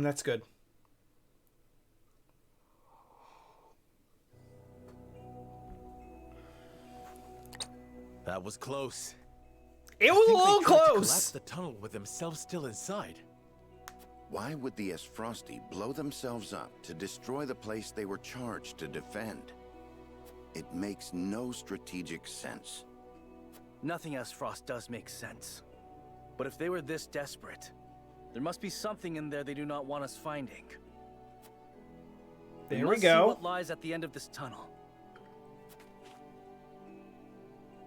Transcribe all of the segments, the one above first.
That's good. That was close. It was a little They tried to close. collapse the tunnel with themselves still inside. Why would the Esfrosti blow themselves up to destroy the place they were charged to defend? It makes no strategic sense. Nothing Esfrost does make sense. But if they were this desperate, there must be something in there they do not want us finding. There we must go. See what lies at the end of this tunnel.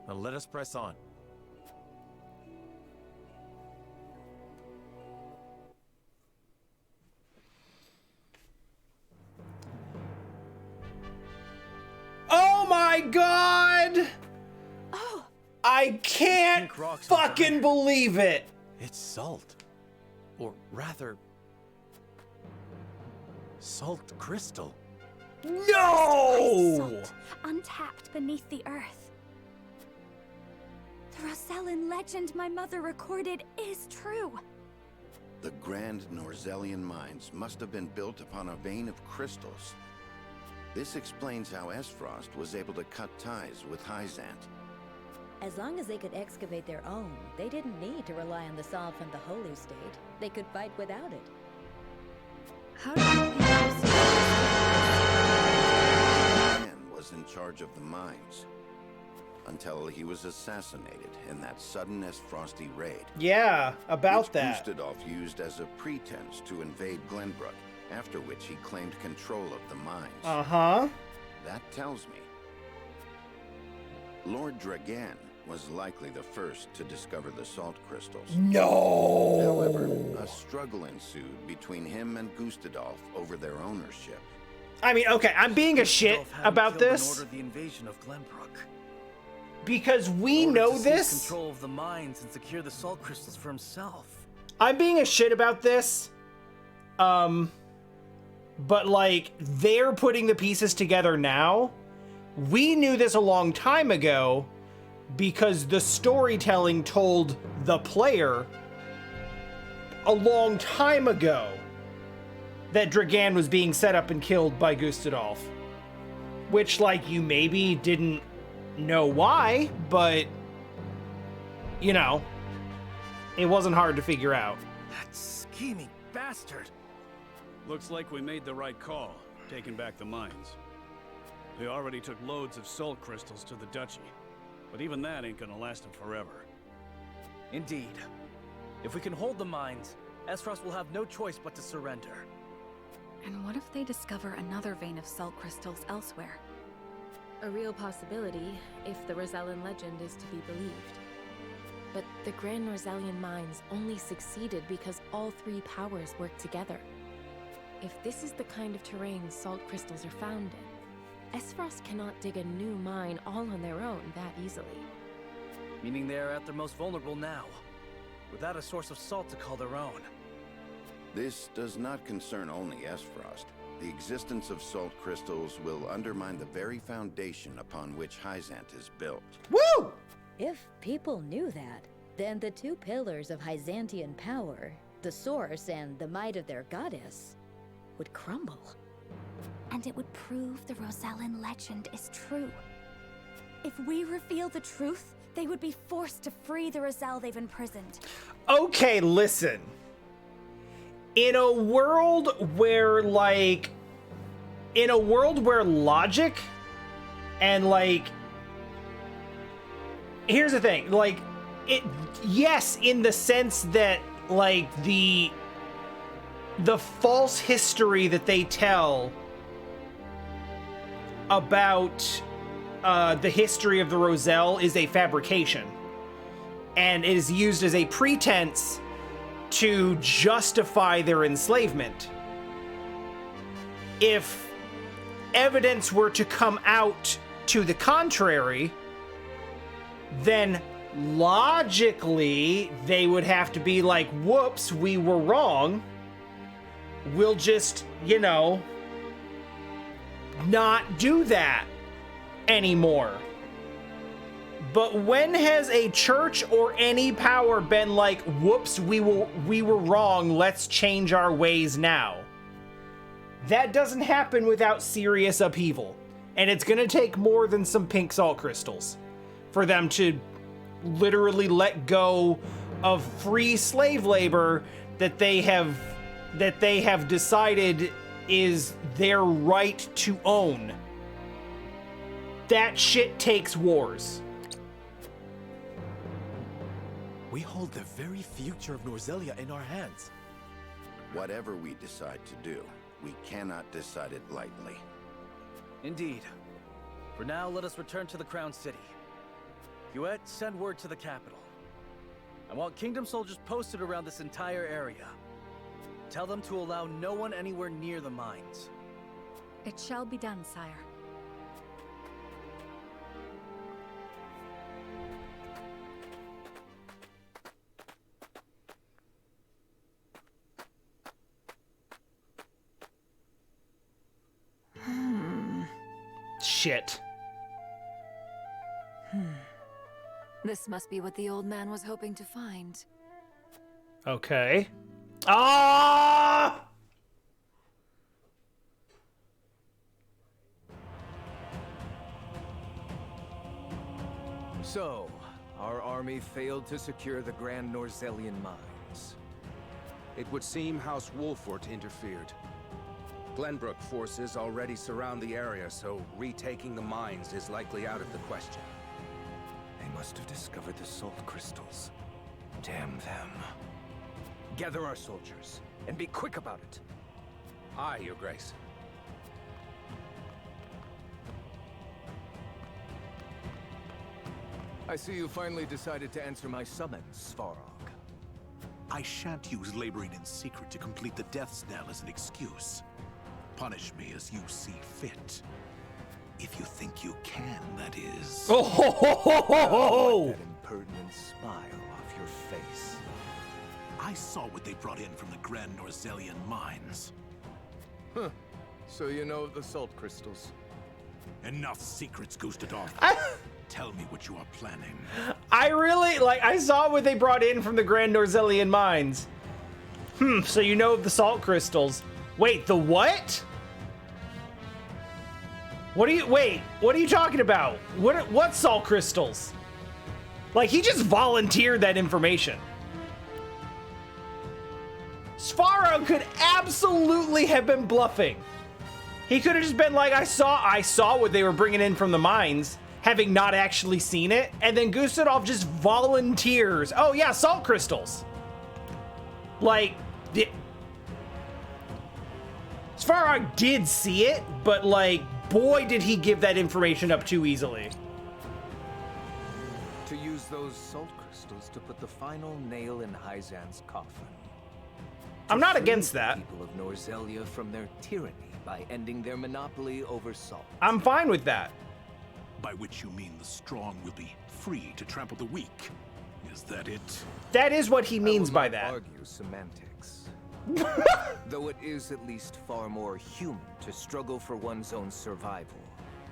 Now let us press on. Oh my god! Oh, I can't Pink rocks on fucking fire. believe it. It's salt. Or rather... salt crystal. No! salt, untapped beneath the earth. The Rosellan legend my mother recorded is true. The grand Norzelian mines must have been built upon a vein of crystals. This explains how Esfrost was able to cut ties with Hyzant. As long as they could excavate their own, they didn't need to rely on the Sol from the Holy State. They could fight without it. How do you think Man was in charge of the mines until he was assassinated in that sudden Esfrosti raid. Yeah, about which that. Gustadolf used as a pretense to invade Glenbrook, after which he claimed control of the mines. Uh-huh. That tells me Lord Dragan was likely the first to discover the salt crystals. No! However, a struggle ensued between him and Gustadolf over their ownership. I mean, okay, I'm being a shit Gustadolf had him about killed in this order the invasion of Glenbrook. because we In order know to seize this. control of the mines and secure the salt crystals for himself. I'm being a shit about this. But like, they're putting the pieces together now. We knew this a long time ago because the storytelling told the player a long time ago that Dragan was being set up and killed by Gustadolf. Which, like, you maybe didn't know why, but, you know, it wasn't hard to figure out. That scheming bastard. Looks like we made the right call, taking back the mines. They already took loads of salt crystals to the duchy, but even that ain't gonna last them forever. Indeed. If we can hold the mines, Esfrost will have no choice but to surrender. And what if they discover another vein of salt crystals elsewhere? A real possibility, if the Rosellan legend is to be believed. But the Grand Norzelian mines only succeeded because all three powers worked together. If this is the kind of terrain salt crystals are found in, Esfrost cannot dig a new mine all on their own that easily. Meaning they are at their most vulnerable now, without a source of salt to call their own. This does not concern only Esfrost. The existence of salt crystals will undermine the very foundation upon which Hyzant is built. Woo! If people knew that, then the two pillars of Hyzantian power, the source and the might of their goddess, would crumble. And it would prove the Rosellan legend is true. If we reveal the truth, they would be forced to free the Rosell they've imprisoned. Okay, listen. In a world where, like, logic and, like, here's the thing, like, yes, in the sense that, like, the false history that they tell about the history of the Rosell is a fabrication and is used as a pretense to justify their enslavement. If evidence were to come out to the contrary, then logically they would have to be like, whoops, we were wrong. We'll just, you know, not do that anymore. But when has a church or any power been like, whoops, we were wrong, let's change our ways now? That doesn't happen without serious upheaval. And it's gonna take more than some pink salt crystals for them to literally let go of free slave labor that they have decided is their right to own. That shit takes wars. We hold the very future of Norzelia in our hands. Whatever we decide to do, we cannot decide it lightly. Indeed. For now, let us return to the Crown City. Huet, send word to the capital. I want Kingdom soldiers posted around this entire area. Tell them to allow no one anywhere near the mines. It shall be done, sire. Shit. This must be what the old man was hoping to find. Okay. Ah! So, our army failed to secure the Grand Norzelian mines. It would seem House Wolffort interfered. Glenbrook forces already surround the area, so retaking the mines is likely out of the question. They must have discovered the salt crystals. Damn them. Gather our soldiers, and be quick about it. Aye, Your Grace. I see you finally decided to answer my summons, Svarog. I shan't use laboring in secret to complete the death knell as an excuse. Punish me as you see fit. If you think you can, that is. Oh ho ho ho ho ho! That impertinent smile off your face. I saw what they brought in from the Grand Norzelian mines. Huh. So you know of the salt crystals? Enough secrets, Gustadolf. Tell me what you are planning. I really, I saw what they brought in from the Grand Norzelian mines. So you know of the salt crystals. Wait, the what? What are you talking about? What salt crystals? Like, he just volunteered that information. Svarog could absolutely have been bluffing. He could have just been like, I saw what they were bringing in from the mines, having not actually seen it, and then Gustadolf just volunteers. Oh yeah, salt crystals. Like, Svarog did see it, but like, boy, did he give that information up too easily. To use those salt crystals to put the final nail in Hyzan's coffin. I'm not against that. People of Norzelia from their tyranny by ending their monopoly over salt. I'm fine with that. By which you mean the strong will be free to trample the weak. Is that it? That is what he means by I will not that. argue semantics. Though it is at least far more human to struggle for one's own survival,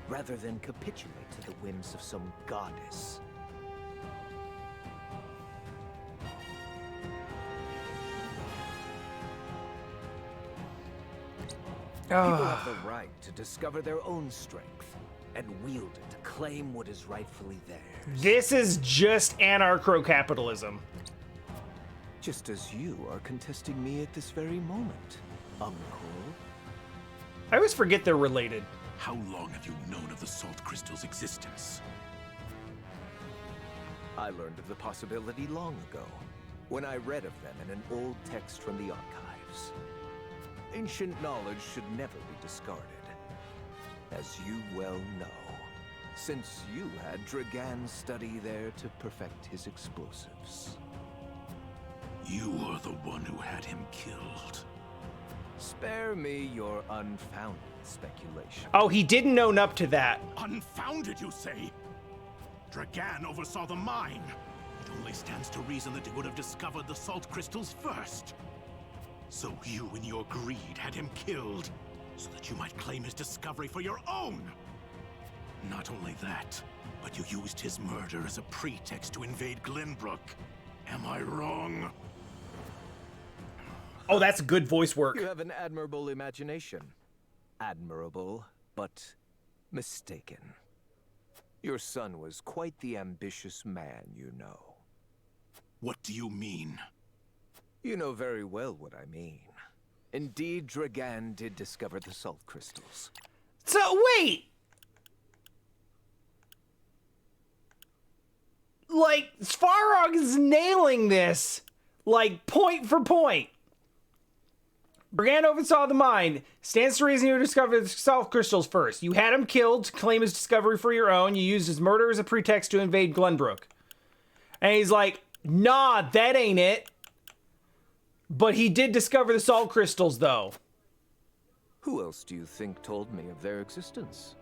rather than capitulate to the whims of some goddess. People have the right to discover their own strength and wield it to claim what is rightfully theirs. This is just anarcho-capitalism. Just as you are contesting me at this very moment, Uncle. I always forget they're related. How long have you known of the salt crystal's existence? I learned of the possibility long ago, when I read of them in an old text from the archives. Ancient knowledge should never be discarded, as you well know, since you had Dragan study there to perfect his explosives. You are the one who had him killed. Spare me your unfounded speculation. Oh, he didn't own up to that. Unfounded, you say? Dragan oversaw the mine. It only stands to reason that he would have discovered the salt crystals first. So you, in your greed, had him killed, so that you might claim his discovery for your own. Not only that, but you used his murder as a pretext to invade Glenbrook. Am I wrong? Oh, that's good voice work. You have an admirable imagination. Admirable, but mistaken. Your son was quite the ambitious man, you know. What do you mean? You know very well what I mean. Indeed, Dragan did discover the salt crystals. So, wait! Like, Svarog is nailing this, like, point for point. Dragan oversaw the mine. Stands to reason you discovered the salt crystals first. You had him killed to claim his discovery for your own. You used his murder as a pretext to invade Glenbrook. And he's like, nah, that ain't it. But he did discover the salt crystals, though. Who else do you think told me of their existence?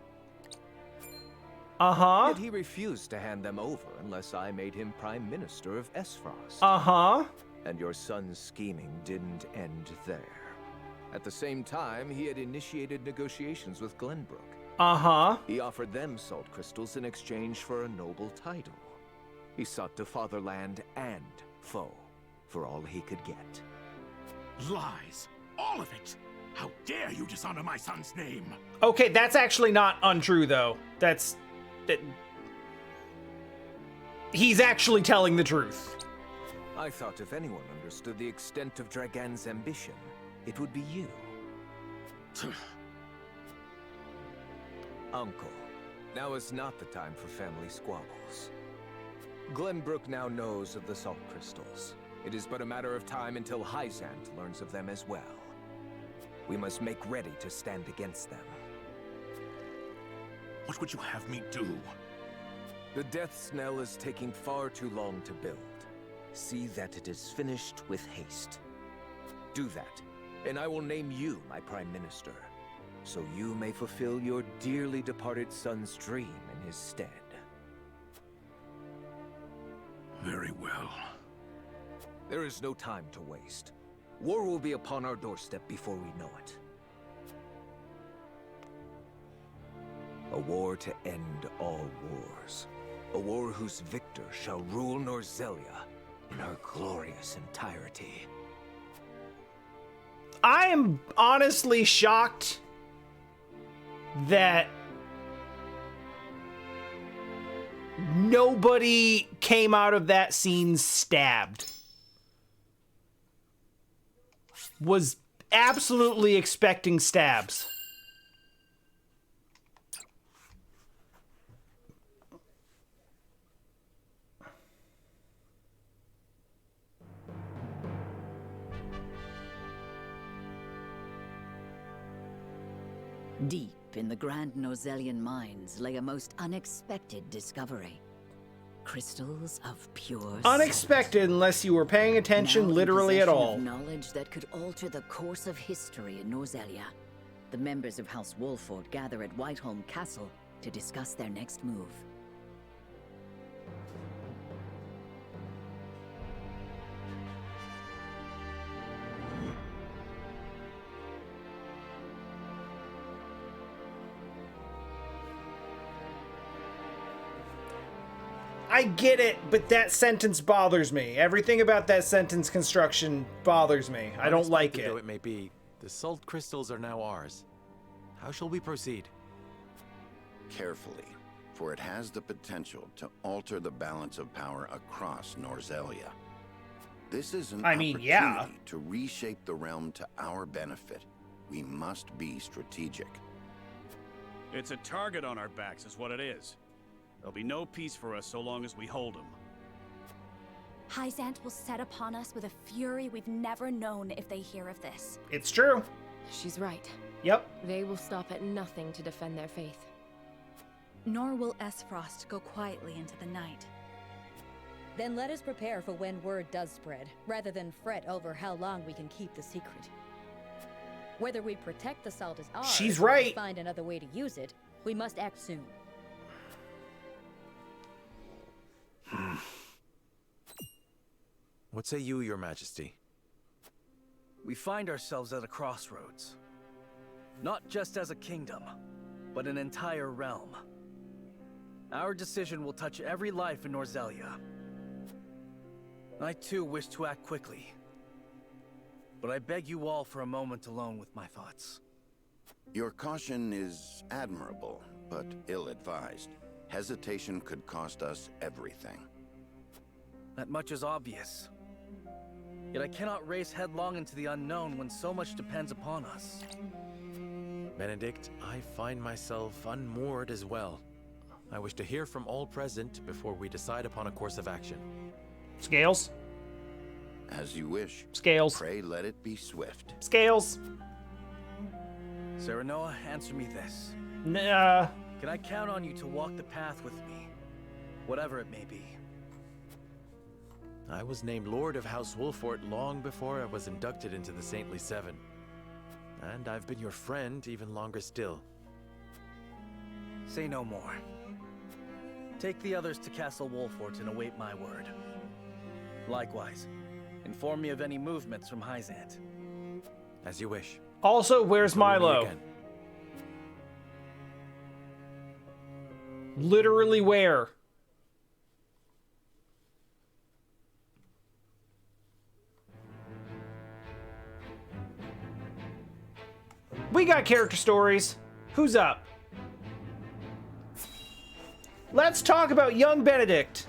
Uh-huh. Yet he refused to hand them over unless I made him Prime Minister of Esfrost. Uh-huh. And your son's scheming didn't end there. At the same time, he had initiated negotiations with Glenbrook. Uh-huh. He offered them salt crystals in exchange for a noble title. He sought to fatherland and foe for all he could get. Lies. All of it. How dare you dishonor my son's name? Okay, that's actually not untrue, though. He's actually telling the truth. I thought if anyone understood the extent of Dragan's ambition, it would be you. Uncle, now is not the time for family squabbles. Glenbrook now knows of the salt crystals. It is but a matter of time until Hyzant learns of them as well. We must make ready to stand against them. What would you have me do? The Death's Knell is taking far too long to build. See that it is finished with haste. Do that, and I will name you my Prime Minister, so you may fulfill your dearly departed son's dream in his stead. Very well. There is no time to waste. War will be upon our doorstep before we know it. A war to end all wars. A war whose victor shall rule Norzelia in her glorious entirety. I am honestly shocked that nobody came out of that scene stabbed. Was absolutely expecting stabs. Deep in the Grand Norzelian mines lay a most unexpected discovery. Crystals of pure Unexpected unless you were paying attention now literally at all. Knowledge that could alter the course of history in Norzelia. The members of House Wolffort gather at Whiteholm Castle to discuss their next move. I get it, but that sentence bothers me. Everything about that sentence construction bothers me. I don't like it. Though it may be, the salt crystals are now ours. How shall we proceed? Carefully, for it has the potential to alter the balance of power across Norzelia. This is an opportunity to reshape the realm to our benefit. We must be strategic. It's a target on our backs is what it is. There'll be no peace for us so long as we hold him. Hyzant will set upon us with a fury we've never known if they hear of this. It's true. She's right. Yep. They will stop at nothing to defend their faith. Nor will Esfrost go quietly into the night. Then let us prepare for when word does spread, rather than fret over how long we can keep the secret. Whether we protect the salt as ours, she's or right. Find another way to use it, we must act soon. What say you, Your Majesty? We find ourselves at a crossroads. Not just as a kingdom, but an entire realm. Our decision will touch every life in Norzelia. I too wish to act quickly. But I beg you all for a moment alone with my thoughts. Your caution is admirable, but ill-advised. Hesitation could cost us everything. That much is obvious. Yet I cannot race headlong into the unknown when so much depends upon us. Benedict, I find myself unmoored as well. I wish to hear from all present before we decide upon a course of action. Scales? As you wish. Scales. Pray let it be swift. Scales. Serenoa, answer me this. Can I count on you to walk the path with me? Whatever it may be. I was named Lord of House Wolffort long before I was inducted into the Saintly Seven. And I've been your friend even longer still. Say no more. Take the others to Castle Wolffort and await my word. Likewise, inform me of any movements from Hyzant. As you wish. Also, where's Milo? Literally where? We got character stories. Who's up? Let's talk about young Benedict.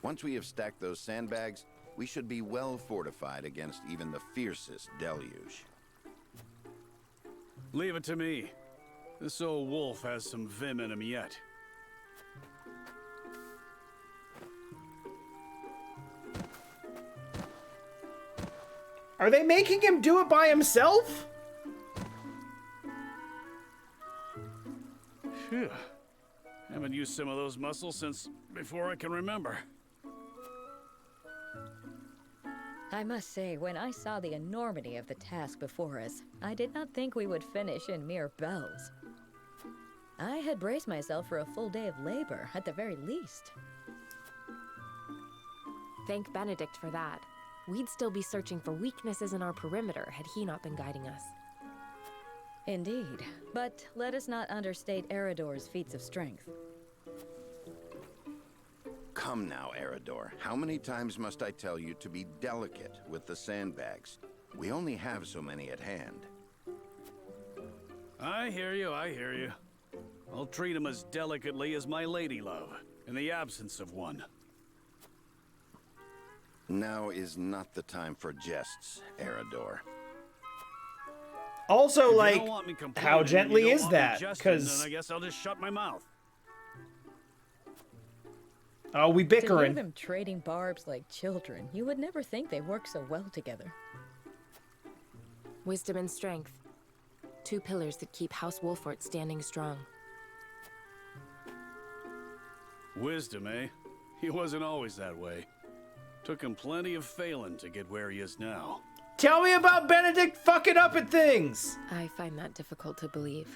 Once we have stacked those sandbags, we should be well fortified against even the fiercest deluge. Leave it to me. This old wolf has some vim in him yet. Are they making him do it by himself? Phew. Haven't used some of those muscles since before I can remember. I must say, when I saw the enormity of the task before us, I did not think we would finish in mere bells. I had braced myself for a full day of labor, at the very least. Thank Benedict for that. We'd still be searching for weaknesses in our perimeter had he not been guiding us. Indeed, but let us not understate Eredor's feats of strength. Come now, Eredor. How many times must I tell you to be delicate with the sandbags? We only have so many at hand. I hear you, I hear you. I'll treat him as delicately as my lady love, in the absence of one. Now is not the time for jests, Eredor. Also, If like, you don't want me complaining, how gently you don't is want me that? jesting, Because then I guess I'll just shut my mouth. oh, we To hear bickering. them trading barbs like children, you would never think they work so well together. Wisdom and strength. Two pillars that keep House Wolffort standing strong. Wisdom, eh? He wasn't always that way. Took him plenty of failing to get where he is now. Tell me about Benedict fucking up at things. I find that difficult to believe.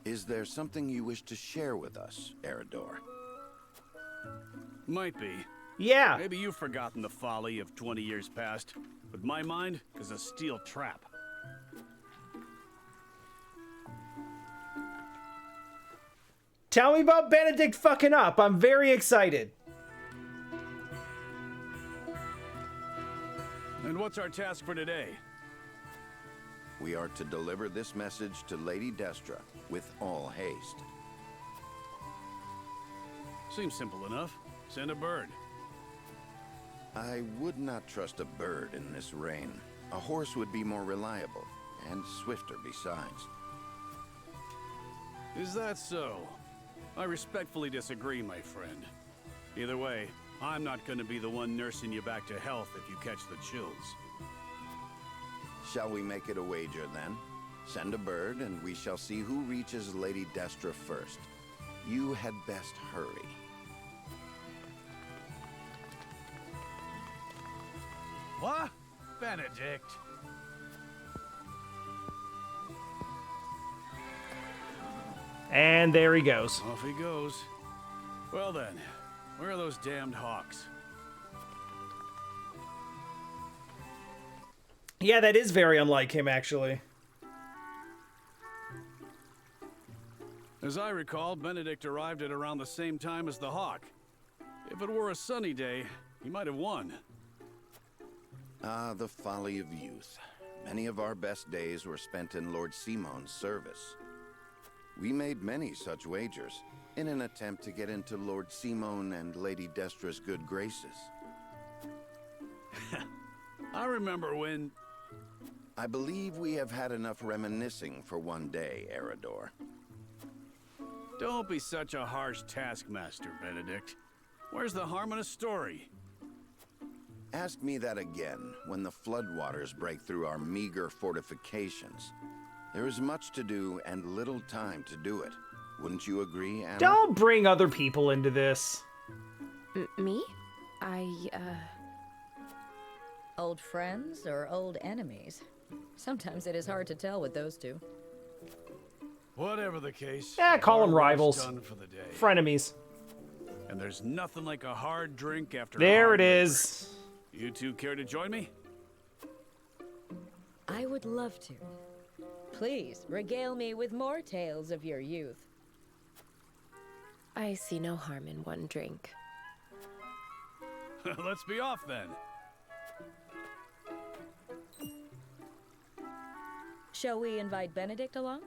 Is there something you wish to share with us, Eredor? Might be. Yeah. Maybe you've forgotten the folly of 20 years past, but my mind is a steel trap. Tell me about Benedict fucking up. I'm very excited. And what's our task for today? We are to deliver this message to Lady Destra with all haste. Seems simple enough. Send a bird. I would not trust a bird in this rain. A horse would be more reliable, and swifter besides. Is that so? I respectfully disagree, my friend. Either way, I'm not going to be the one nursing you back to health if you catch the chills. Shall we make it a wager, then? Send a bird, and we shall see who reaches Lady Destra first. You had best hurry. What? Benedict? And there he goes. Off he goes. Well then, where are those damned hawks? Yeah, that is very unlike him, actually. As I recall, Benedict arrived at around the same time as the Hawk. If it were a sunny day, he might have won. Ah, the folly of youth. Many of our best days were spent in Lord Simon's service. We made many such wagers, in an attempt to get into Lord Simon and Lady Destra's good graces. I remember when... I believe we have had enough reminiscing for one day, Eridor. Don't be such a harsh taskmaster, Benedict. Where's the harm in a story? Ask me that again when the floodwaters break through our meager fortifications. There is much to do and little time to do it. Wouldn't you agree, Anna? Don't bring other people into this. Me? Old friends or old enemies? Sometimes it is hard to tell with those two. Whatever the case. Yeah, call them rivals. Done for the day. Frenemies. And there's nothing like a hard drink after there it is. You two care to join me? I would love to. Please, regale me with more tales of your youth. I see no harm in one drink. Let's be off then. Shall we invite Benedict along?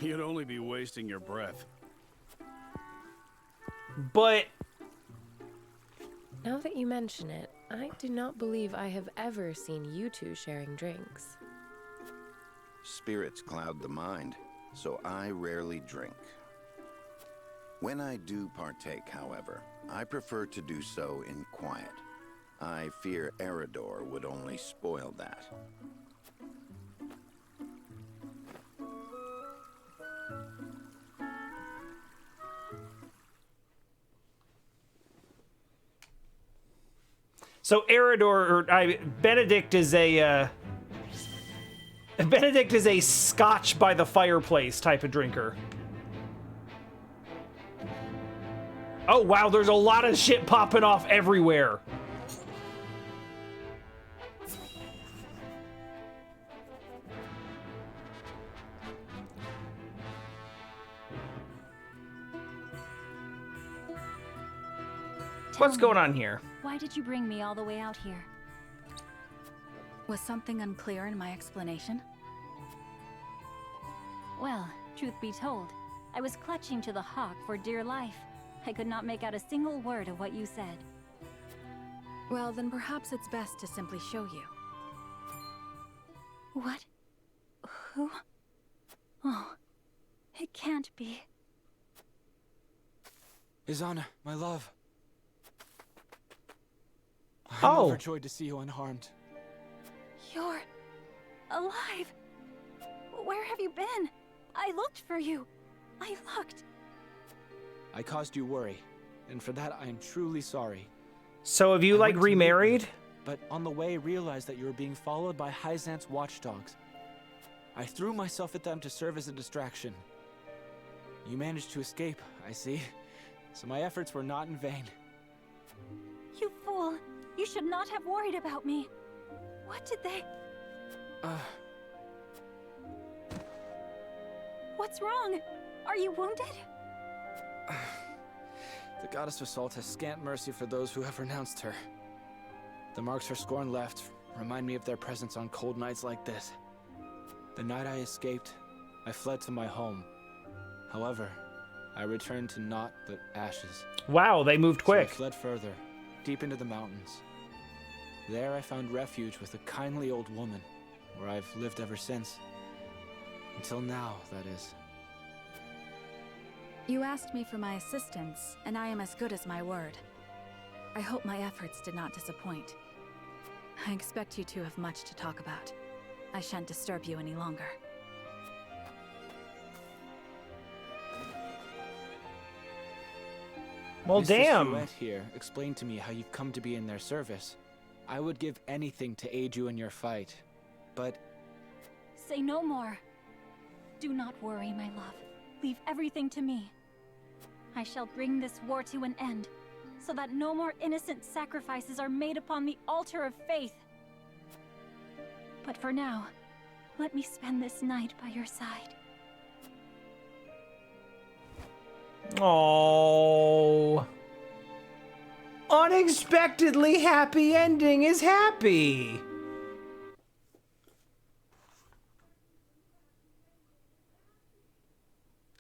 You'd only be wasting your breath. But... Now that you mention it, I do not believe I have ever seen you two sharing drinks. Spirits cloud the mind, so I rarely drink. When I do partake, however, I prefer to do so in quiet. I fear Eridor would only spoil that. So Benedict is a Benedict is a scotch by the fireplace type of drinker. Oh wow, there's a lot of shit popping off everywhere. What's going on here? Why did you bring me all the way out here? Was something unclear in my explanation? Well, truth be told, I was clutching to the hawk for dear life. I could not make out a single word of what you said. Well, then perhaps it's best to simply show you. What? Who? Oh, it can't be. Izana, my love. I'm overjoyed to see you unharmed. You're alive. Where have you been? I looked for you. I looked. I caused you worry, and for that I am truly sorry. So have you, like, remarried? But on the way realized that you were being followed by Hyzant's watchdogs. I threw myself at them to serve as a distraction. You managed to escape, I see. So my efforts were not in vain. You fool. You should not have worried about me. What did they... What's wrong? Are you wounded? The goddess of salt has scant mercy for those who have renounced her. The marks her scorn left remind me of their presence on cold nights like this. The night I escaped, I fled to my home. However, I returned to naught but ashes. Wow, they moved quick. So I fled further, deep into the mountains. There I found refuge with a kindly old woman, where I've lived ever since. Until now, that is. You asked me for my assistance, and I am as good as my word. I hope my efforts did not disappoint. I expect you two have much to talk about. I shan't disturb you any longer. Well, damn. Mr. Souette here explained to me how you've come to be in their service. I would give anything to aid you in your fight, but... Say no more. Do not worry, my love. Leave everything to me. I shall bring this war to an end, so that no more innocent sacrifices are made upon the altar of faith. But for now, let me spend this night by your side. Oh. Unexpectedly happy ending is happy.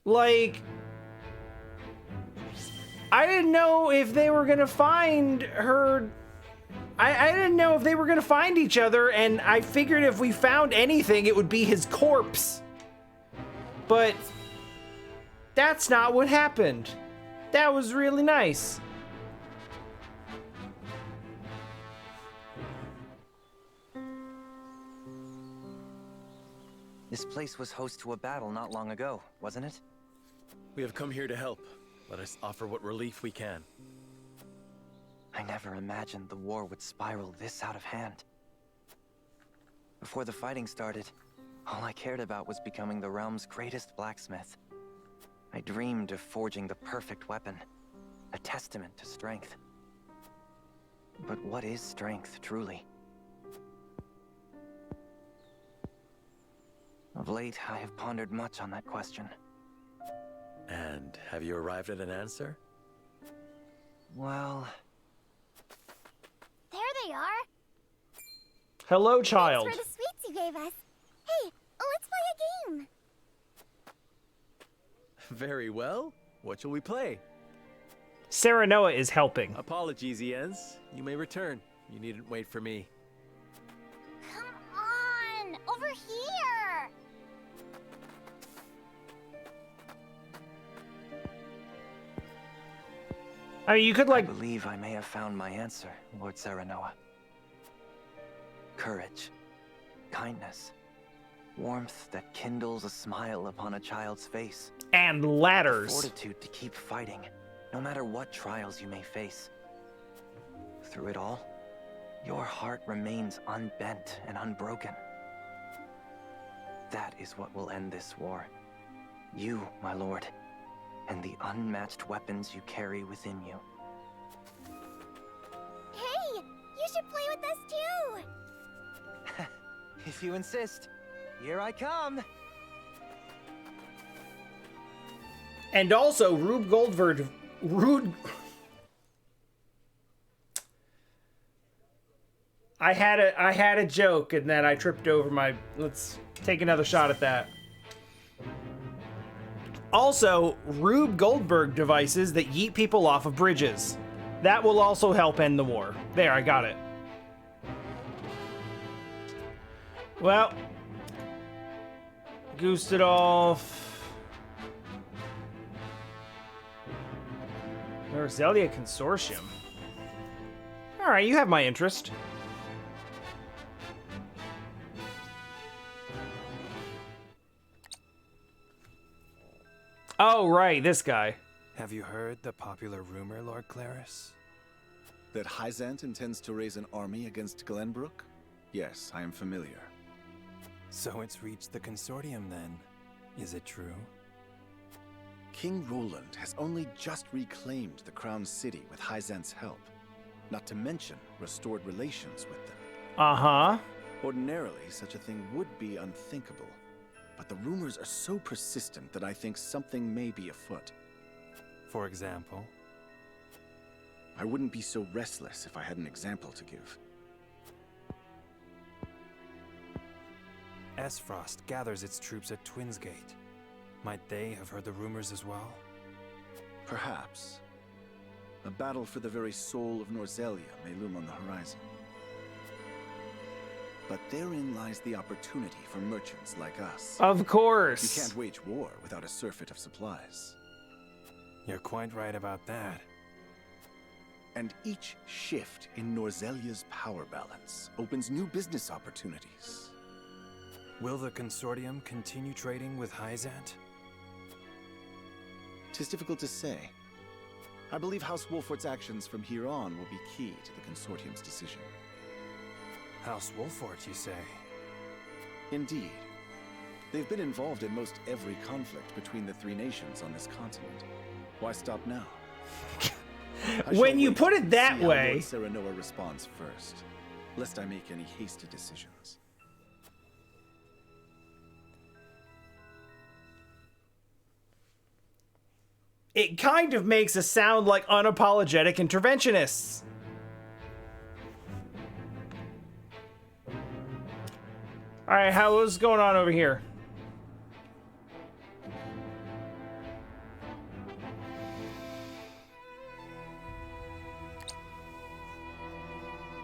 Like, I didn't know if they were gonna find her. I didn't know if they were gonna find each other, and I figured if we found anything, it would be his corpse. But that's not what happened. That was really nice. This place was host to a battle not long ago, wasn't it? We have come here to help. Let us offer what relief we can. I never imagined the war would spiral this out of hand. Before the fighting started, all I cared about was becoming the realm's greatest blacksmith. I dreamed of forging the perfect weapon, a testament to strength. But what is strength, truly? Of late, I have pondered much on that question. And have you arrived at an answer? Well... There they are! Hello, child. Thanks for the sweets you gave us. Hey, let's play a game! Very well. What shall we play? Serenoa is helping. Apologies, Jens. You may return. You needn't wait for me. Come on! Over here! I mean, you could like... I believe I may have found my answer, Lord Serenoa. Courage, kindness, warmth that kindles a smile upon a child's face. And ladders. Fortitude to keep fighting, no matter what trials you may face. Through it all, your heart remains unbent and unbroken. That is what will end this war. You, my lord, and the unmatched weapons you carry within you. Hey! You should play with us too! If you insist, here I come! And also, Rube Goldberg... I had a joke, and then I tripped over my... Let's take another shot at that. Also, Rube Goldberg devices that yeet people off of bridges. That will also help end the war. There, I got it. Well, goosed it off. Norzelia Consortium. Alright, you have my interest. Oh, right, this guy. Have you heard the popular rumor, Lord Claris? That Hyzant intends to raise an army against Glenbrook? Yes, I am familiar. So it's reached the consortium then. Is it true? King Roland has only just reclaimed the Crown City with Hyzant's help. Not to mention restored relations with them. Uh-huh. Ordinarily, such a thing would be unthinkable. But the rumors are so persistent that I think something may be afoot. For example? I wouldn't be so restless if I had an example to give. Esfrost gathers its troops at Twinsgate. Might they have heard the rumors as well? Perhaps. A battle for the very soul of Norzelia may loom on the horizon. But therein lies the opportunity for merchants like us. Of course. You can't wage war without a surfeit of supplies. You're quite right about that. And each shift in Norzelia's power balance opens new business opportunities. Will the consortium continue trading with Hyzant? 'Tis difficult to say. I believe House Wolffort's actions from here on will be key to the consortium's decision. House Wolffort, you say? Indeed. They've been involved in most every conflict between the three nations on this continent. Why stop now? When you put it that way... Serenoa responds first, lest I make any hasty decisions. It kind of makes us sound like unapologetic interventionists. Alright, what's going on over here?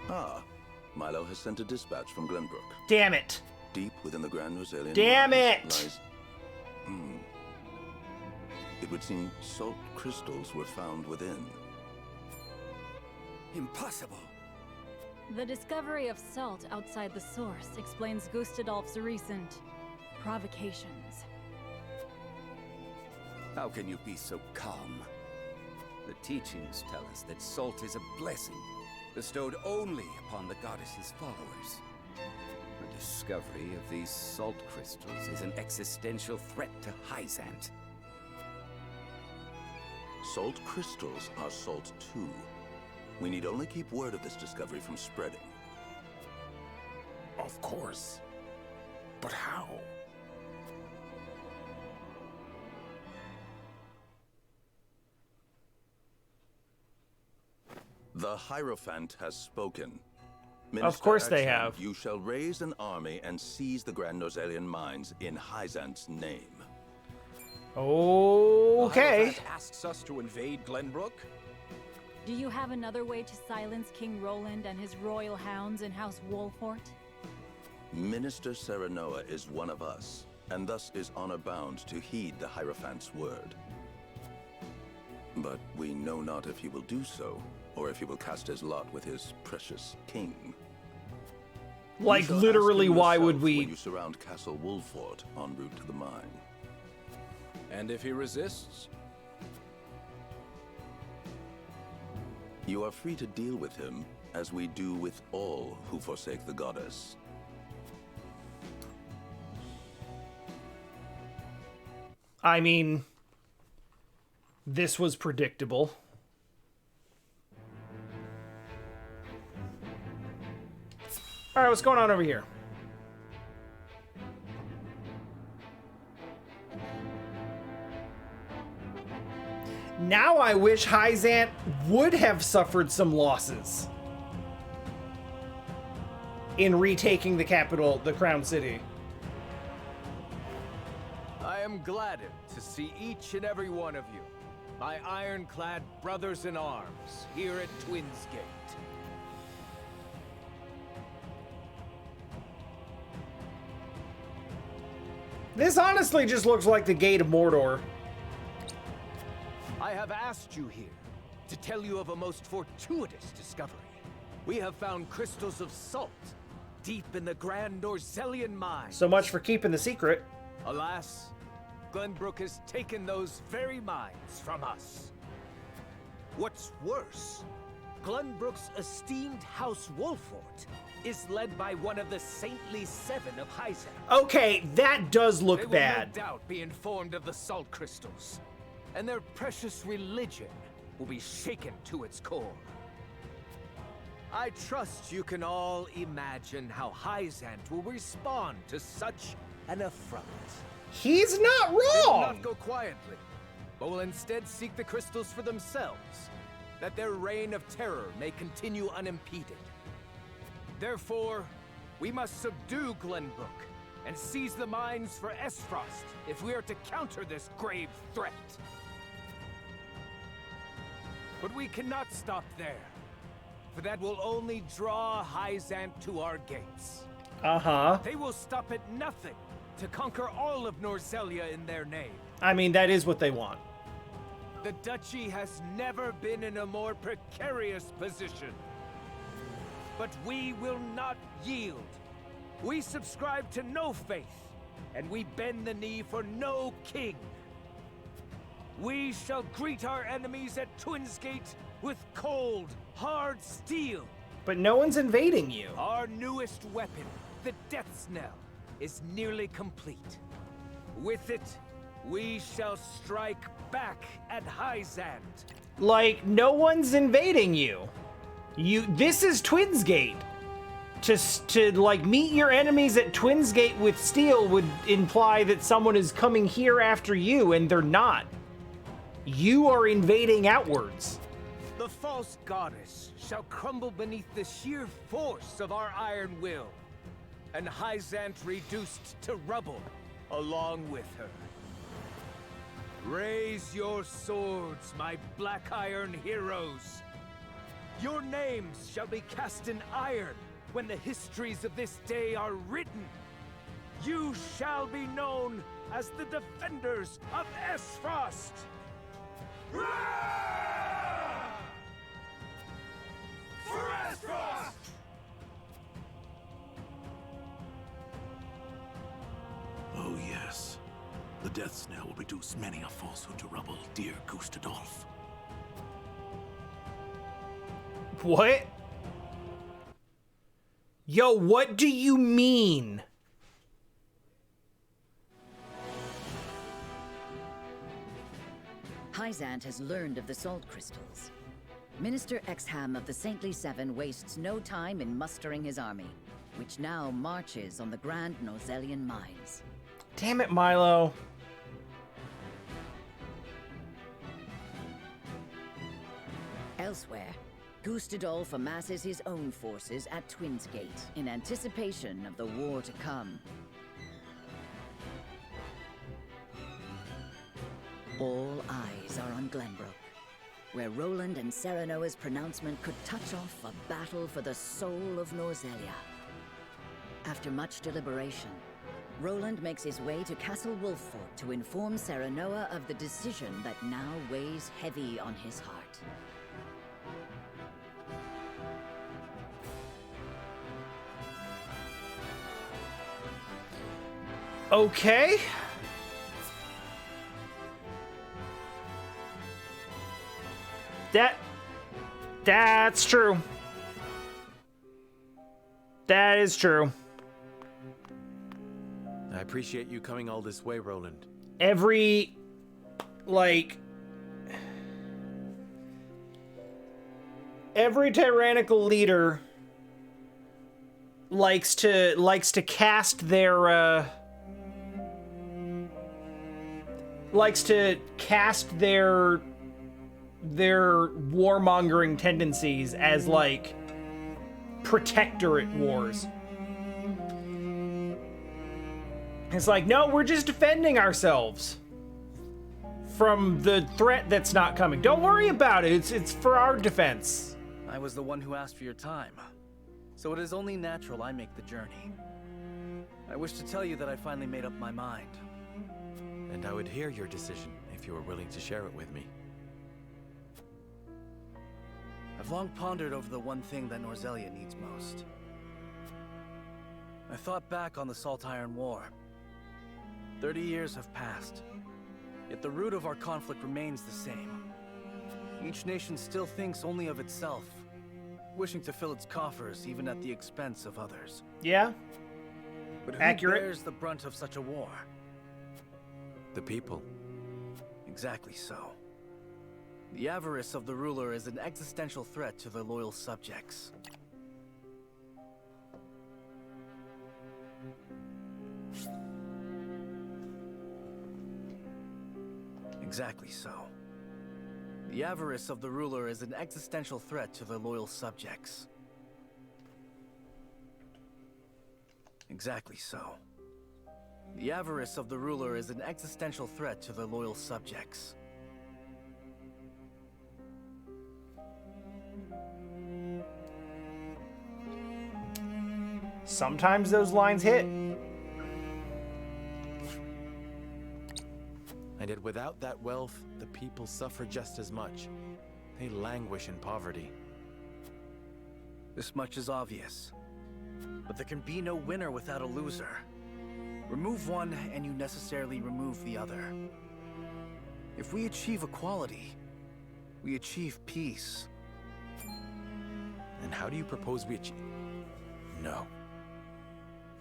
Ah, Milo has sent a dispatch from Glenbrook. Damn it. Deep within the Grand Rosalian Damn it! lies... It would seem salt crystals were found within. Impossible. The discovery of salt outside the source explains Gustadolf's recent provocations. How can you be so calm? The teachings tell us that salt is a blessing, bestowed only upon the goddess's followers. The discovery of these salt crystals is an existential threat to Hyzant. Salt crystals are salt too. We need only keep word of this discovery from spreading. Of course. But how? The Hierophant has spoken. Of course they Minister have. Action, you shall raise an army and seize the Grand Norzelian mines in Hyzant's name. Okay. The Hierophant asks us to invade Glenbrook? Do you have another way to silence King Roland and his royal hounds in House Wolffort? Minister Serenoa is one of us, and thus is honor-bound to heed the Hierophant's word. But we know not if he will do so, or if he will cast his lot with his precious king. Like, literally, why would we... When you surround Castle Wolffort en route to the mine. And if he resists? You are free to deal with him, as we do with all who forsake the goddess. I mean, this was predictable. Alright, what's going on over here? Now I wish Hyzant would have suffered some losses in retaking the capital, the Crown City. I am gladdened to see each and every one of you, my ironclad brothers in arms, here at Twins Gate. This honestly just looks like the Gate of Mordor. I have asked you here to tell you of a most fortuitous discovery. We have found crystals of salt deep in the Grand Norzelian mine. So much for keeping the secret. Alas, Glenbrook has taken those very mines from us. What's worse, Glenbrook's esteemed House Wolffort is led by one of the saintly seven of Hyzant. Okay, that does look bad. They will no doubt be informed of the salt crystals, and their precious religion will be shaken to its core. I trust you can all imagine how Hyzant will respond to such an affront. He's not wrong! They will not go quietly, but will instead seek the crystals for themselves, that their reign of terror may continue unimpeded. Therefore, we must subdue Glenbrook and seize the mines for Esfrost if we are to counter this grave threat. But we cannot stop there, for that will only draw Hyzant to our gates. Uh-huh. They will stop at nothing to conquer all of Norzelia in their name. I mean, that is what they want. The Duchy has never been in a more precarious position. But we will not yield. We subscribe to no faith, and we bend the knee for no king. We shall greet our enemies at Twins Gate with cold, hard steel. But no one's invading you. Our newest weapon, the Death's Knell, is nearly complete. With it, we shall strike back at Hyzant. Like, no one's invading you. This is Twins Gate. To like meet your enemies at Twins Gate with steel would imply that someone is coming here after you, and they're not. You are invading outwards. The false goddess shall crumble beneath the sheer force of our iron will, and Hyzant reduced to rubble along with her. Raise your swords, my black iron heroes. Your names shall be cast in iron when the histories of this day are written. You shall be known as the defenders of Esfrost. For Esfrost! Oh yes. The death snare will reduce many a falsehood to rubble, dear Gustadolf. What? Yo, what do you mean? Hyzant has learned of the salt crystals. Minister Exham of the Saintly Seven wastes no time in mustering his army, which now marches on the Grand Norzelian mines. Damn it, Milo. Elsewhere, Gustadolf amasses his own forces at Twins Gate in anticipation of the war to come. All eyes are on Glenbrook, where Roland and Serenoa's pronouncement could touch off a battle for the soul of Norzelia. After much deliberation, Roland makes his way to Castle Wolffort to inform Serenoa of the decision that now weighs heavy on his heart. Okay. That's true. That is true. I appreciate you coming all this way, Roland. Every tyrannical leader likes to cast their warmongering tendencies as like protectorate wars. It's like, no, we're just defending ourselves from the threat that's not coming. Don't worry about it. It's for our defense. I was the one who asked for your time, so it is only natural I make the journey. I wish to tell you that I finally made up my mind. And I would hear your decision if you were willing to share it with me. I've long pondered over the one thing that Norzelia needs most. I thought back on the Salt Iron War. 30 years have passed, yet the root of our conflict remains the same. Each nation still thinks only of itself, wishing to fill its coffers even at the expense of others. Yeah. But who Accurate. bears the brunt of such a war? The people. Exactly so. The avarice of the ruler is an existential threat to their loyal subjects. Exactly so. The avarice of the ruler is an existential threat to their loyal subjects. Exactly so. The avarice of the ruler is an existential threat to their loyal subjects. Sometimes those lines hit. And yet without that wealth, the people suffer just as much. They languish in poverty. This much is obvious. But there can be no winner without a loser. Remove one, and you necessarily remove the other. If we achieve equality, we achieve peace. And how do you propose we achieve? No.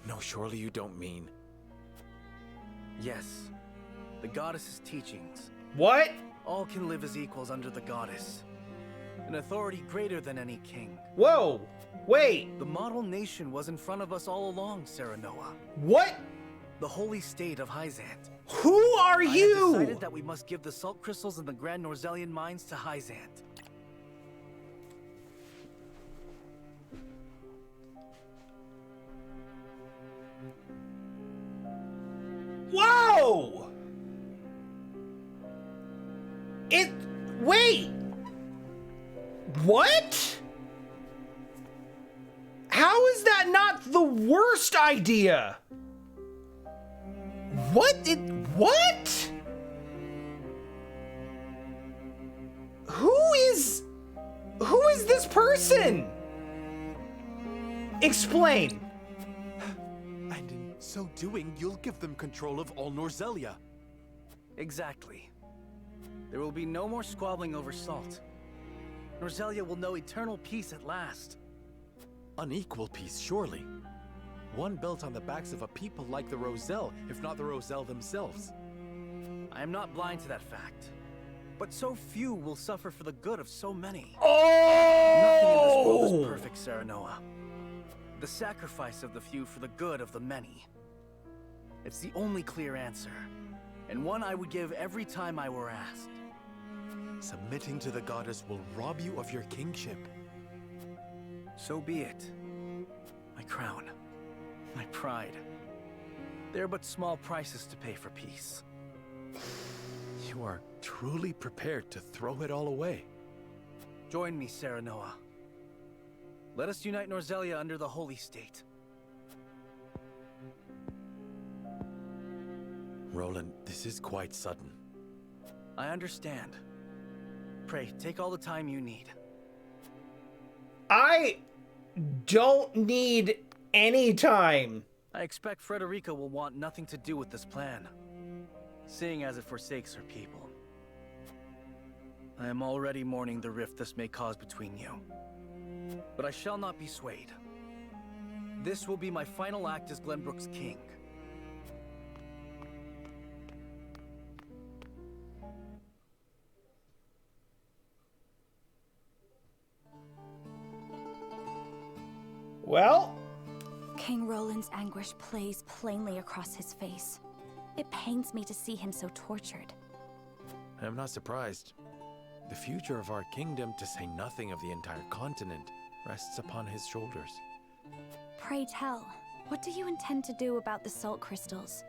No, surely you don't mean... Yes. The goddess's teachings. What? All can live as equals under the goddess. An authority greater than any king. Whoa! Wait! The model nation was in front of us all along, Serenoa. What? the holy state of Hyzant. Who are you? I have decided that we must give the salt crystals in the Grand Norzelian mines to Hyzant. Whoa! Wait! What? How is that not the worst idea? What? What? Who is this person? Explain. And in so doing, you'll give them control of all Norzelia. Exactly. There will be no more squabbling over salt. Norzelia will know eternal peace at last. Unequal peace, surely. One built on the backs of a people like the Roselle, if not the Roselle themselves. I am not blind to that fact. But so few will suffer for the good of so many. Oh! Nothing in this world is perfect, Serenoa. The sacrifice of the few for the good of the many. It's the only clear answer, and one I would give every time I were asked. Submitting to the goddess will rob you of your kingship. So be it. My crown, my pride. They're but small prices to pay for peace. You are truly prepared to throw it all away. Join me, Serenoa. Let us unite Norzelia under the Holy State. Roland, this is quite sudden. I understand. Pray, take all the time you need. I don't need any time. I expect Frederica will want nothing to do with this plan, seeing as it forsakes her people. I am already mourning the rift this may cause between you. But I shall not be swayed. This will be my final act as Glenbrook's king. Well? King Roland's anguish plays plainly across his face. It pains me to see him so tortured. I am not surprised. The future of our kingdom, to say nothing of the entire continent, rests upon his shoulders. Pray tell, what do you intend to do about the salt crystals?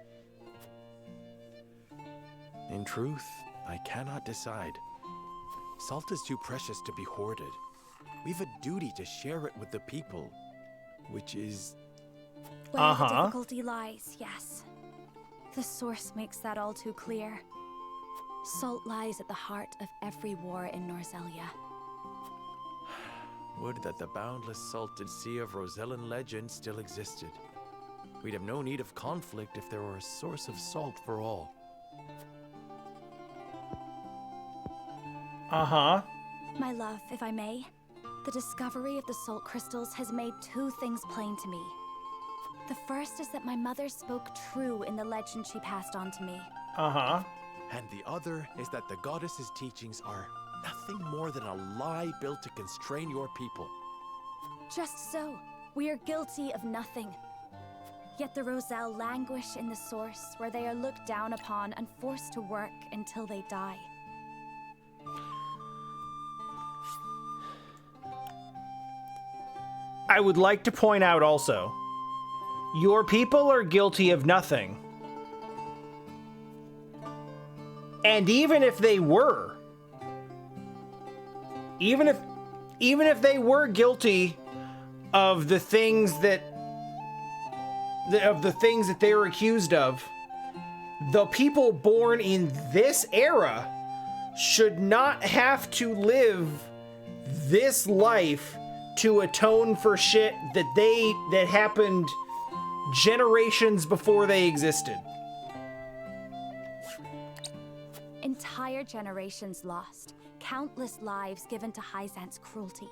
In truth, I cannot decide. Salt is too precious to be hoarded. We've a duty to share it with the people, which is... Where the difficulty lies, yes. The source makes that all too clear. Salt lies at the heart of every war in Norzelia. Would that the boundless salted sea of Rosellan legend still existed. We'd have no need of conflict if there were a source of salt for all. My love, if I may, the discovery of the salt crystals has made two things plain to me. The first is that my mother spoke true in the legend she passed on to me. And the other is that the goddess's teachings are nothing more than a lie built to constrain your people. Just so. We are guilty of nothing. Yet the Roselle languish in the source, where they are looked down upon and forced to work until they die. I would like to point out also, your people are guilty of nothing. And even if they were, even if they were guilty of the things that they were accused of, the people born in this era should not have to live this life to atone for shit that happened generations before they existed. Entire generations lost, countless lives given to Hyzant's cruelty.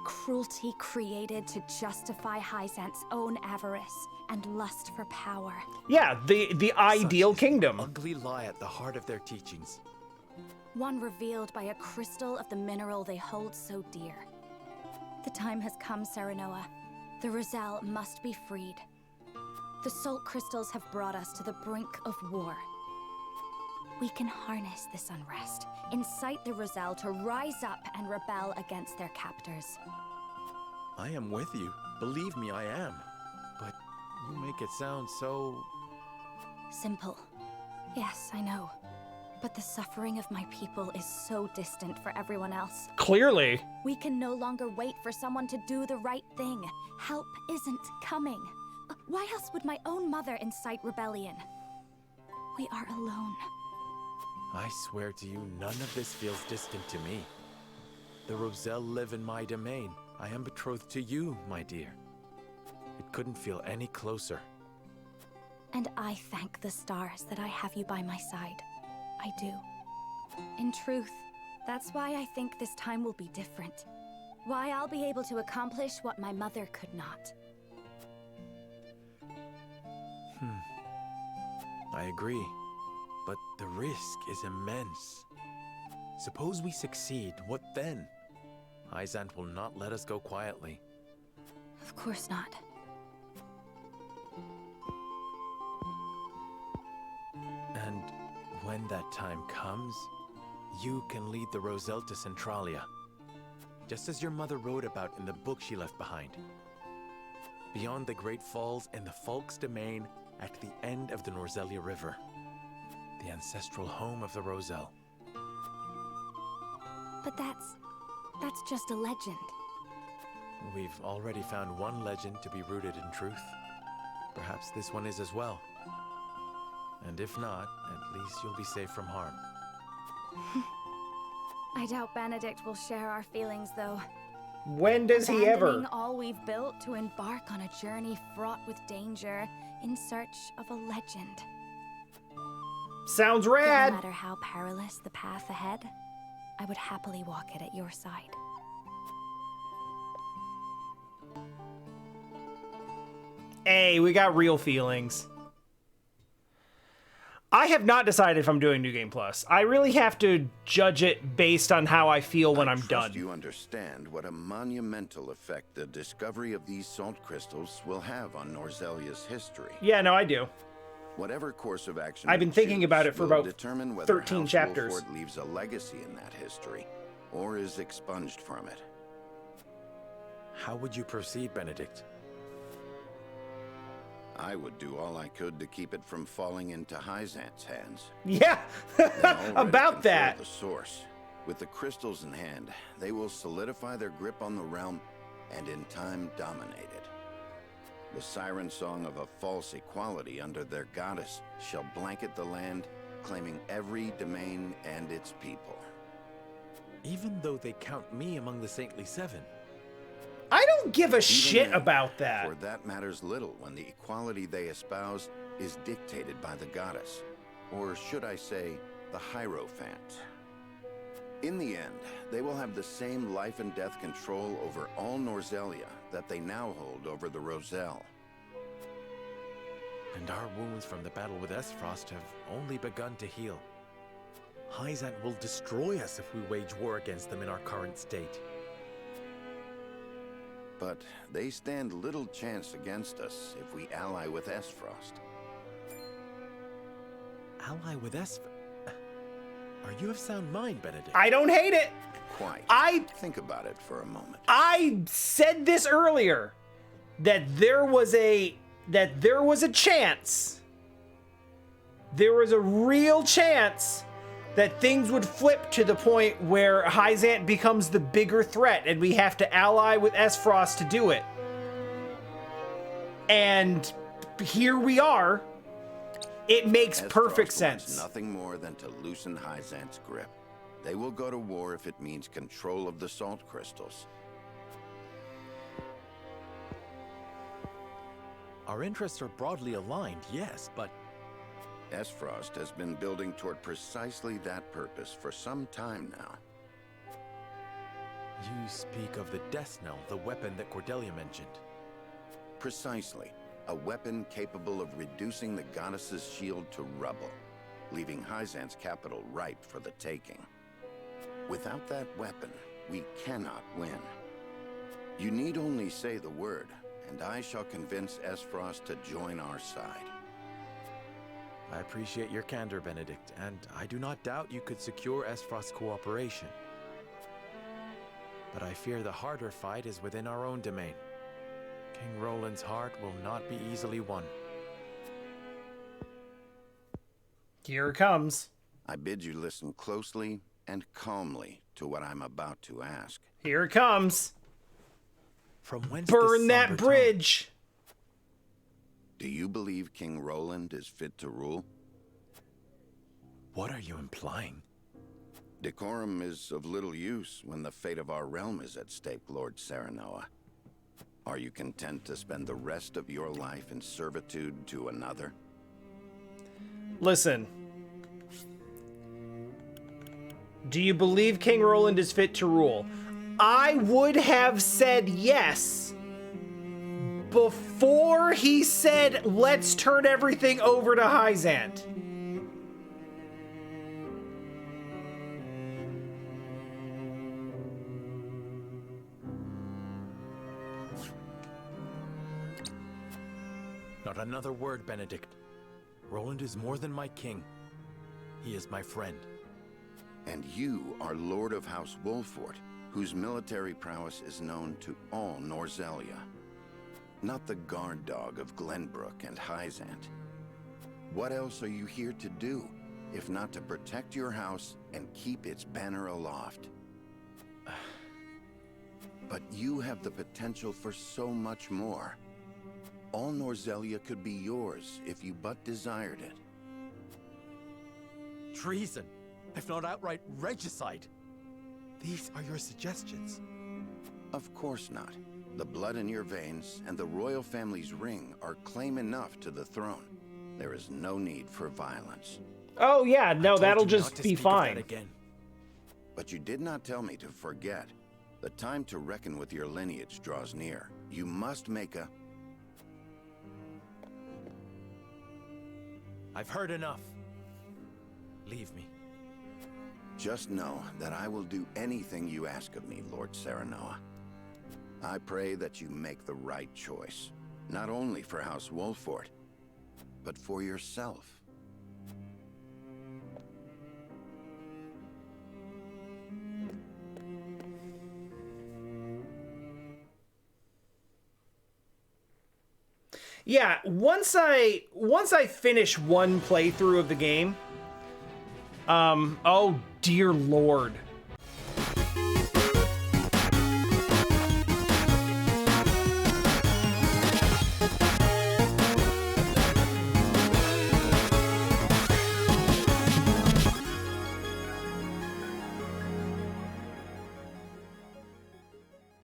Cruelty created to justify Hyzant's own avarice and lust for power. Yeah, the ideal kingdom. Ugly lie at the heart of their teachings. One revealed by a crystal of the mineral they hold so dear. The time has come, Serenoa. The Roselle must be freed. The salt crystals have brought us to the brink of war. We can harness this unrest, incite the Roselle to rise up and rebel against their captors. I am with you. Believe me, I am. But you make it sound so... Simple. Yes, I know. But the suffering of my people is so distant for everyone else. Clearly. We can no longer wait for someone to do the right thing. Help isn't coming. Why else would my own mother incite rebellion? We are alone. I swear to you, none of this feels distant to me. The Roselle live in my domain. I am betrothed to you, my dear. It couldn't feel any closer. And I thank the stars that I have you by my side. I do. In truth, that's why I think this time will be different. Why I'll be able to accomplish what my mother could not. I agree. But the risk is immense. Suppose we succeed, what then? Hyzant will not let us go quietly. Of course not. And when that time comes, you can lead the Roselle to Centralia. Just as your mother wrote about in the book she left behind. Beyond the Great Falls and the Falk's domain at the end of the Norzelia River. The ancestral home of the Roselle. But that's just a legend. We've already found one legend to be rooted in truth. Perhaps this one is as well. And if not, at least you'll be safe from harm. I doubt Benedict will share our feelings, though. When does he ever? Abandoning all we've built to embark on a journey fraught with danger in search of a legend. Sounds rad! No matter how perilous the path ahead, I would happily walk it at your side. Hey, we got real feelings. I have not decided if I'm doing New Game Plus. I really have to judge it based on how I feel when I'm done. You understand what a monumental effect the discovery of these salt crystals will have on Norzelia's history. Yeah, no, I do. Whatever course of action I've been thinking about it for about 13 chapters. House Wolffort leaves a legacy in that history, or is expunged from it. How would you proceed, Benedict? I would do all I could to keep it from falling into Hyzant's hands. Yeah, about that. The source. With the crystals in hand, they will solidify their grip on the realm and in time dominate it. The siren song of a false equality under their goddess shall blanket the land, claiming every domain and its people. Even though they count me among the Saintly Seven. I don't give a shit about that. For that matters little when the equality they espouse is dictated by the goddess. Or should I say, the Hierophant. In the end, they will have the same life and death control over all Norzelia that they now hold over the Roselle. And our wounds from the battle with Esfrost have only begun to heal. Hyzant will destroy us if we wage war against them in our current state. But they stand little chance against us if we ally with Esfrost. Ally with Esfrost? Are you of sound mind, Benedict? I don't hate it. Quite. Think about it for a moment. I said this earlier, that there was a chance. There was a real chance that things would flip to the point where Hyzant becomes the bigger threat and we have to ally with Esfrost to do it. And here we are. It makes perfect sense. Nothing more than to loosen Hyzant's grip. They will go to war if it means control of the salt crystals. Our interests are broadly aligned, yes, but... Esfrost has been building toward precisely that purpose for some time now. You speak of the Death Knell, the weapon that Cordelia mentioned. Precisely. A weapon capable of reducing the goddess's shield to rubble, leaving Hyzant's capital ripe for the taking. Without that weapon, we cannot win. You need only say the word, and I shall convince Esfrost to join our side. I appreciate your candor, Benedict, and I do not doubt you could secure Esfrost's cooperation. But I fear the harder fight is within our own domain. King Roland's heart will not be easily won. Here it comes. I bid you listen closely and calmly to what I'm about to ask. Here it comes. From whence burn that bridge? Do you believe King Roland is fit to rule? What are you implying? Decorum is of little use when the fate of our realm is at stake, Lord Serenoa. Are you content to spend the rest of your life in servitude to another? Listen. Do you believe King Roland is fit to rule? I would have said yes before he said, let's turn everything over to Hyzant. Not another word, Benedict. Roland is more than my king. He is my friend. And you are Lord of House Wolffort, whose military prowess is known to all Norzelia. Not the guard dog of Glenbrook and Hyzant. What else are you here to do, if not to protect your house and keep its banner aloft? But you have the potential for so much more. All Norzelia could be yours if you but desired it. Treason, if not outright regicide. These are your suggestions. Of course not. The blood in your veins and the royal family's ring are claim enough to the throne. There is no need for violence. Oh yeah, no, that'll just be fine. But you did not tell me to forget. The time to reckon with your lineage draws near. You must make a... I've heard enough. Leave me. Just know that I will do anything you ask of me, Lord Serenoa. I pray that you make the right choice, not only for House Wolffort, but for yourself. Yeah, once I finish one playthrough of the game, oh dear Lord.